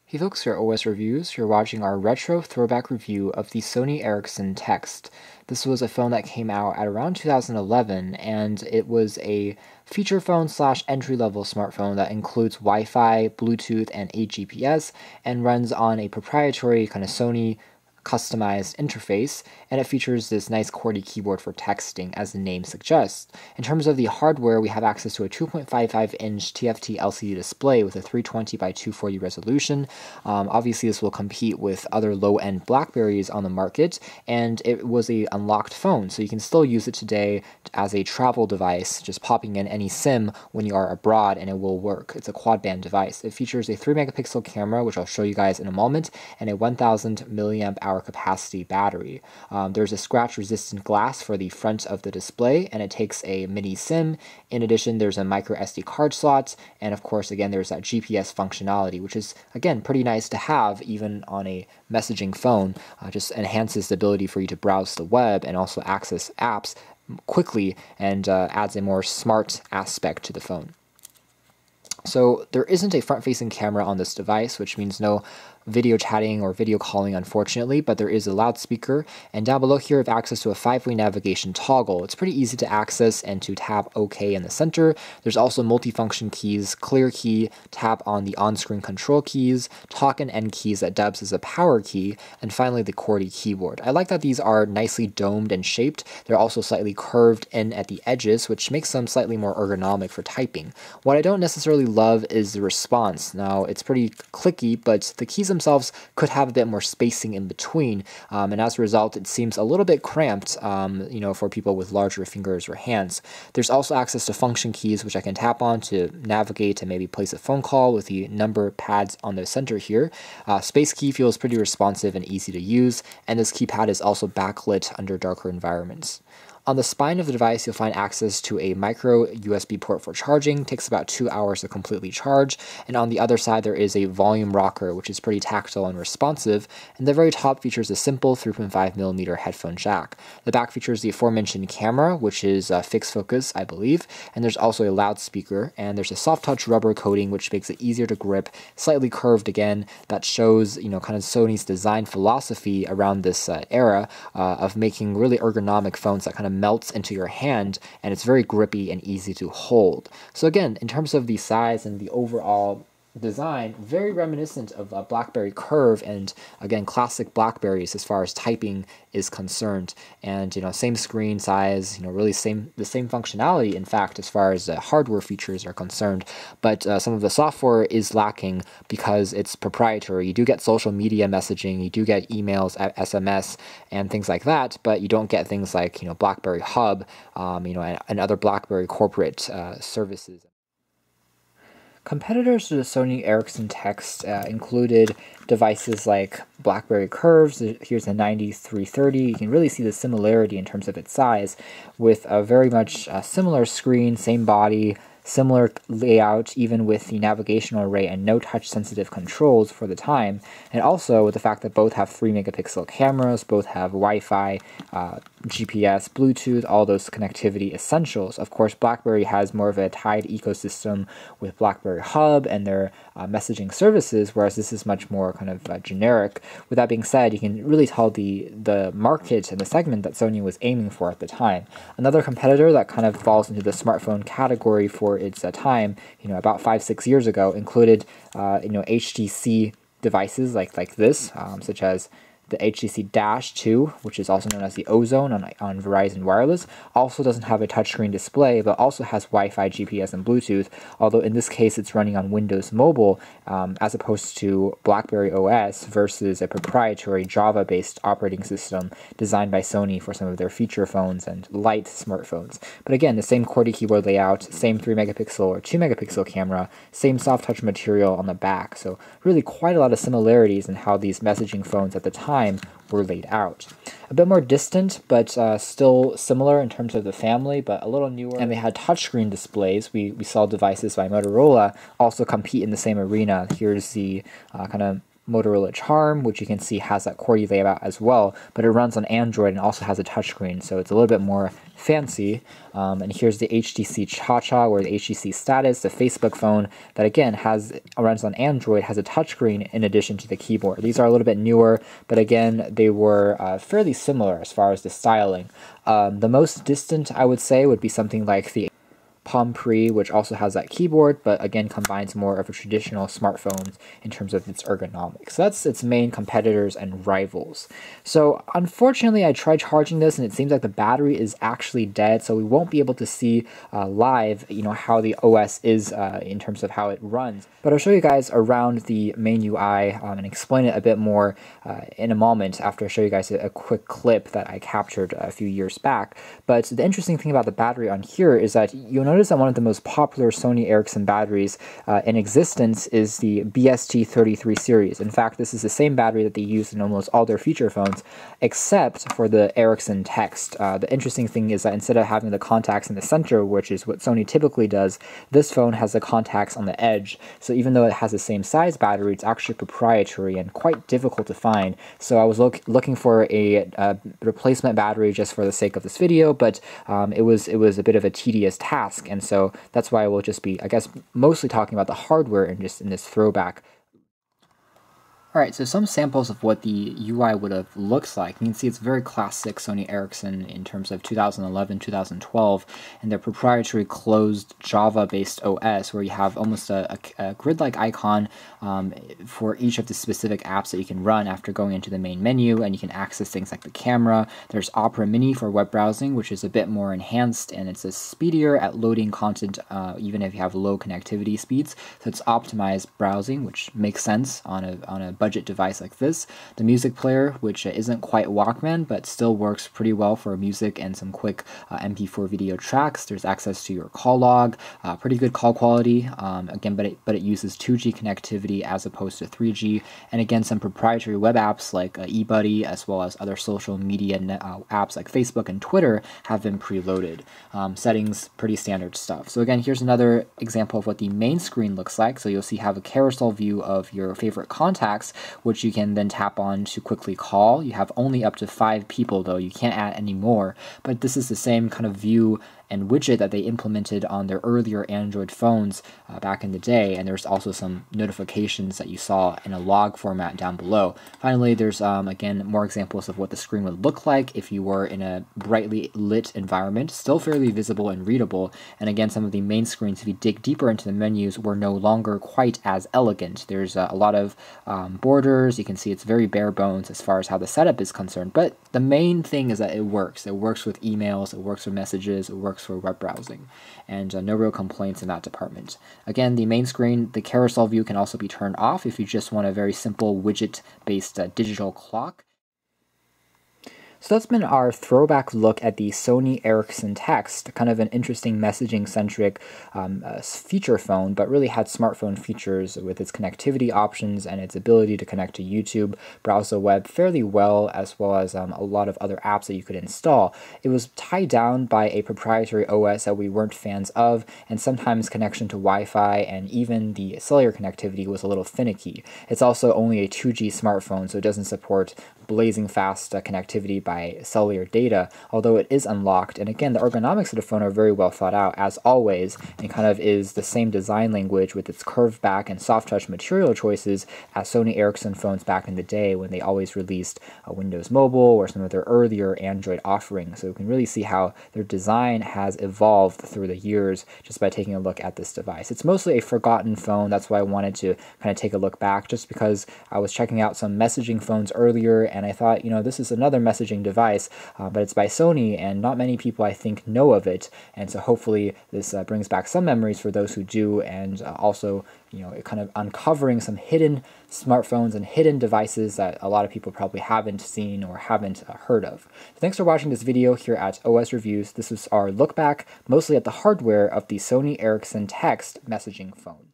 Hey folks, here at OS Reviews. You're watching our retro throwback review of the Sony Ericsson TXT. This was a phone that came out at around 2011, and it was a feature phone slash entry-level smartphone that includes Wi-Fi, Bluetooth, and 8 GPS, and runs on a proprietary kind of Sony customized interface, and it features this nice QWERTY keyboard for texting, as the name suggests. In terms of the hardware, we have access to a 2.55-inch TFT LCD display with a 320 by 240 resolution. Obviously, this will compete with other low-end Blackberries on the market, and it was a unlocked phone, so you can still use it today as a travel device, just popping in any SIM when you are abroad, and it will work. It's a quad-band device. It features a 3-megapixel camera, which I'll show you guys in a moment, and a 1,000 milliamp hour capacity battery. There's a scratch-resistant glass for the front of the display, and it takes a mini SIM. In addition, there's a microSD card slot, and of course, again, there's that GPS functionality, which is, again, pretty nice to have even on a messaging phone. Just enhances the ability for you to browse the web and also access apps quickly, and adds a more smart aspect to the phone. So there isn't a front-facing camera on this device, which means no video chatting or video calling, unfortunately, but there is a loudspeaker, and down below here we have access to a 5-way navigation toggle. It's pretty easy to access and to tap OK in the center. There's also multifunction keys, clear key, tap on the on-screen control keys, talk and end keys that dubs as a power key, and finally the QWERTY keyboard. I like that these are nicely domed and shaped. They're also slightly curved in at the edges, which makes them slightly more ergonomic for typing. What I don't necessarily love is the response. Now, it's pretty clicky, but the keys themselves could have a bit more spacing in between, and as a result, it seems a little bit cramped, for people with larger fingers or hands. There's also access to function keys, which I can tap on to navigate and maybe place a phone call with the number pads on the center here. Space key feels pretty responsive and easy to use, and this keypad is also backlit under darker environments. On the spine of the device, you'll find access to a micro USB port for charging. It takes about 2 hours to completely charge. And on the other side, there is a volume rocker, which is pretty tactile and responsive. And the very top features a simple 3.5mm headphone jack. The back features the aforementioned camera, which is fixed focus, I believe. And there's also a loudspeaker. And there's a soft touch rubber coating, which makes it easier to grip, slightly curved again. That shows, kind of Sony's design philosophy around this era of making really ergonomic phones that kind of melts into your hand, and it's very grippy and easy to hold. So again, in terms of the size and the overall design, very reminiscent of a BlackBerry Curve, and again, classic Blackberries as far as typing is concerned. And same screen size, really the same functionality, in fact, as far as hardware features are concerned. But some of the software is lacking because it's proprietary. You do get social media messaging, you do get emails, SMS, and things like that, but you don't get things like BlackBerry Hub, and other BlackBerry corporate services. Competitors to the Sony Ericsson TXT included devices like BlackBerry Curves. Here's a 9330. You can really see the similarity in terms of its size, with a very much similar screen, same body, similar layout, even with the navigational array and no touch-sensitive controls for the time, and also with the fact that both have 3-megapixel cameras, both have Wi-Fi, GPS, Bluetooth, all those connectivity essentials. Of course, BlackBerry has more of a tied ecosystem with BlackBerry Hub and their messaging services, whereas this is much more kind of generic. With that being said, you can really tell the market and the segment that Sony was aiming for at the time. Another competitor that kind of falls into the smartphone category for its time, about 5-6 years ago, included HTC devices like this, such as the HTC Dash 2, which is also known as the Ozone on Verizon Wireless, also doesn't have a touchscreen display, but also has Wi-Fi, GPS, and Bluetooth, although in this case it's running on Windows Mobile, as opposed to BlackBerry OS versus a proprietary Java-based operating system designed by Sony for some of their feature phones and light smartphones. But again, the same QWERTY keyboard layout, same 3-megapixel or 2-megapixel camera, same soft touch material on the back, so really quite a lot of similarities in how these messaging phones at the time were laid out. A bit more distant, but still similar in terms of the family, but a little newer. And they had touchscreen displays. We saw devices by Motorola also compete in the same arena. Here's the kind of Motorola Charm, which you can see has that QWERTY layout as well, but it runs on Android and also has a touchscreen, so it's a little bit more fancy. And here's the HTC Cha-Cha, or the HTC Status, the Facebook phone that again runs on Android, has a touchscreen in addition to the keyboard. These are a little bit newer, but again, they were fairly similar as far as the styling. The most distant, I would say, would be something like the Palm Pre, which also has that keyboard, but again combines more of a traditional smartphone in terms of its ergonomics. So that's its main competitors and rivals. So unfortunately, I tried charging this, and it seems like the battery is actually dead, so we won't be able to see live, how the OS is in terms of how it runs. But I'll show you guys around the main UI and explain it a bit more in a moment after I show you guys a quick clip that I captured a few years back. But the interesting thing about the battery on here is that you'll notice that one of the most popular Sony Ericsson batteries in existence is the BST33 series. In fact, this is the same battery that they use in almost all their feature phones, except for the Ericsson TXT. The interesting thing is that instead of having the contacts in the center, which is what Sony typically does, this phone has the contacts on the edge. So even though it has the same size battery, it's actually proprietary and quite difficult to find. So I was looking for a replacement battery just for the sake of this video, but it was a bit of a tedious task. And so that's why we'll just be, I guess, mostly talking about the hardware and just in this throwback. Alright, so some samples of what the UI would have looked like. You can see it's very classic Sony Ericsson in terms of 2011, 2012, and their proprietary closed Java-based OS, where you have almost a grid-like icon for each of the specific apps that you can run after going into the main menu, and you can access things like the camera. There's Opera Mini for web browsing, which is a bit more enhanced, and it's speedier at loading content even if you have low connectivity speeds. So it's optimized browsing, which makes sense on a budget device like this. The music player, which isn't quite Walkman, but still works pretty well for music and some quick MP4 video tracks. There's access to your call log, pretty good call quality, again, but it uses 2G connectivity as opposed to 3G, and again, some proprietary web apps like eBuddy, as well as other social media apps like Facebook and Twitter have been preloaded. Settings, pretty standard stuff. So again, here's another example of what the main screen looks like. So you'll see have a carousel view of your favorite contacts, which you can then tap on to quickly call. You have only up to 5 people though, you can't add any more, but this is the same kind of view and widget that they implemented on their earlier Android phones back in the day, and there's also some notifications that you saw in a log format down below. Finally, there's again more examples of what the screen would look like if you were in a brightly lit environment, still fairly visible and readable, and again some of the main screens, if you dig deeper into the menus, were no longer quite as elegant. There's a lot of borders. You can see it's very bare bones as far as how the setup is concerned, but the main thing is that it works. It works with emails, it works with messages, it works for web browsing, and no real complaints in that department. Again, the main screen, the carousel view can also be turned off if you just want a very simple widget-based digital clock. So that's been our throwback look at the Sony Ericsson TXT, kind of an interesting messaging-centric feature phone, but really had smartphone features with its connectivity options and its ability to connect to YouTube, browse the web fairly well, as well as a lot of other apps that you could install. It was tied down by a proprietary OS that we weren't fans of, and sometimes connection to Wi-Fi and even the cellular connectivity was a little finicky. It's also only a 2G smartphone, so it doesn't support blazing fast connectivity by cellular data, although it is unlocked. And again, the ergonomics of the phone are very well thought out, as always, and kind of is the same design language with its curved back and soft touch material choices as Sony Ericsson phones back in the day when they always released Windows Mobile or some of their earlier Android offerings. So you can really see how their design has evolved through the years just by taking a look at this device. It's mostly a forgotten phone. That's why I wanted to kind of take a look back, just because I was checking out some messaging phones earlier, and I thought, this is another messaging device, but it's by Sony, and not many people, I think, know of it. And so hopefully this brings back some memories for those who do, and also, kind of uncovering some hidden smartphones and hidden devices that a lot of people probably haven't seen or haven't heard of. Thanks for watching this video here at OS Reviews. This is our look back, mostly at the hardware of the Sony Ericsson TXT messaging phone.